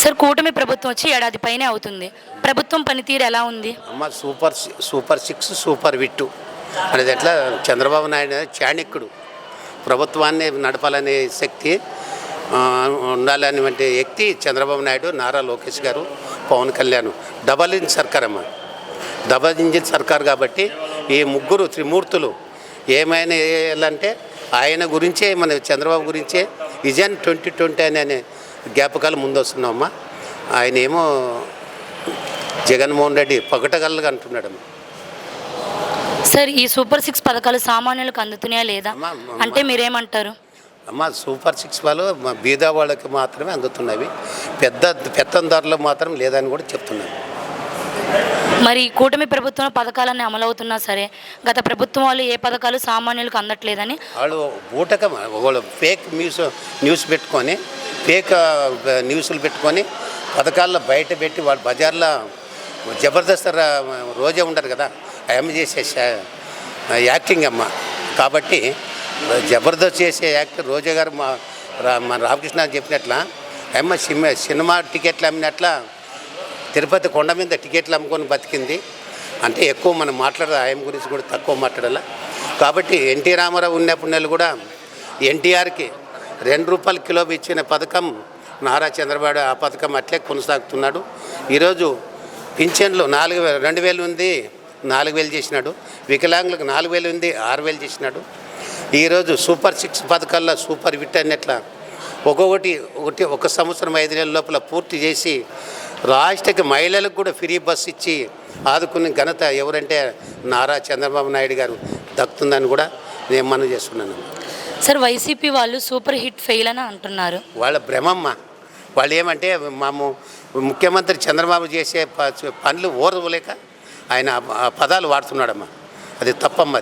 Sir కూటమి ప్రభుత్వం వచ్చి ఏడాది పైనే అవుతుంది. ప్రభుత్వం పనితీరు ఎలా ఉంది? అమ్మ సూపర్ సిక్స్ సూపర్ విట్టు అనేది ఎట్లా చంద్రబాబు నాయుడు చాణక్యుడు ప్రభుత్వాన్ని నడపాలనే శక్తి ఉండాలని వంటి వ్యక్తి చంద్రబాబు నాయుడు, నారా లోకేష్ గారు, పవన్ కళ్యాణ్. డబల్ ఇంజిన్ సర్కార్ అమ్మ, డబల్ ఇంజిన్ సర్కార్. కాబట్టి ఈ ముగ్గురు త్రిమూర్తులు ఏమైనా వేయాలంటే ఆయన గురించే, మన చంద్రబాబు గురించే విజన్ 2020 అనే జ్ఞాపకాలు ముందొస్తున్నామమ్మా. ఆయన ఏమో జగన్మోహన్ రెడ్డి పగటగల్లగా అంటున్నాడమ్మా. సార్ ఈ సూపర్ 6 పథకాలు సామాన్యులకు అందుతున్నాయా లేదా అంటే మీరేమంటారు? అమ్మ సూపర్ 6 వాళ్ళు బీద వాళ్ళకి మాత్రమే అందుతున్నవి, పెత్తందారులకు మాత్రం లేదని కూడా చెప్తున్నారు. మరి కూటమి ప్రభుత్వం పథకాలన్నీ అమలవుతున్నా సరే గత ప్రభుత్వం వాళ్ళు ఏ పథకాలు సామాన్యులకు అందట్లేదని వాళ్ళు బూటకం, వాళ్ళు ఫేక్ న్యూస్ పెట్టుకొని, ఫేక్ న్యూస్లు పెట్టుకొని పథకాల్లో బయట పెట్టి వాళ్ళు బజార్లో జబర్దస్త్ రోజే ఉండరు కదా, అమ్మ చేసే యాక్టింగ్ అమ్మ. కాబట్టి జబర్దస్త్ చేసే యాక్టర్ రోజా గారు మన రామకృష్ణ చెప్పినట్ల అమ్మ సినిమా టికెట్లు అమ్మినట్ల తిరుపతి కొండ మీద టికెట్లు అమ్ముకొని బతికింది. అంటే ఎక్కువ మనం ఆయన గురించి కూడా తక్కువ మాట్లాడాల. కాబట్టి ఎన్టీ రామారావు ఉన్నప్పుడు కూడా ఎన్టీఆర్కి ₹2 కిలో ఇచ్చిన పథకం నారా చంద్రబాబు ఆ పథకం అట్లే కొనసాగుతున్నాడు. ఈరోజు పింఛన్లు 2,000 ఉంది, 4,000 చేసినాడు. వికలాంగులకు 4,000 ఉంది, 6,000 చేసినాడు. ఈరోజు సూపర్ 6 పథకాల్లో సూపర్ విట్ అన్నట్ల ఒక్కొక్కటి ఒక సంవత్సరం 5 నెలల లోపల పూర్తి చేసి రాష్ట్రకి మహిళలకు కూడా ఫ్రీ బస్ ఇచ్చి ఆదుకునే ఘనత ఎవరంటే నారా చంద్రబాబు నాయుడు గారు దక్కుతుందని కూడా నేను మనం చేస్తున్నాను. సార్ వైసీపీ వాళ్ళు సూపర్ హిట్ ఫెయిల్ అని అంటున్నారు. వాళ్ళ భ్రమమ్మ. వాళ్ళు ఏమంటే ముఖ్యమంత్రి చంద్రబాబు చేసే పనులు ఓర్వలేక ఆయన ఆ పదాలు వాడుతున్నాడమ్మా. అది తప్పమ్మ.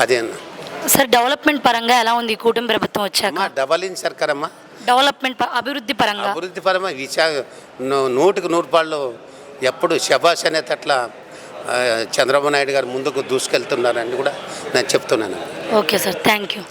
అదే సార్ డెవలప్మెంట్ పరంగా ఎలా ఉంది కూటమి ప్రభుత్వం వచ్చాక? డబల్ ఇంజిన్ సర్కార్ అమ్మా. డెవలప్మెంట్ అభివృద్ధి పరంగా 100కి 100 ఎప్పుడు శభాష్ అనేటట్ల చంద్రబాబు నాయుడు గారు ముందుకు దూసుకెళ్తున్నారని కూడా నేను చెప్తున్నాను. Okay sir, thank you.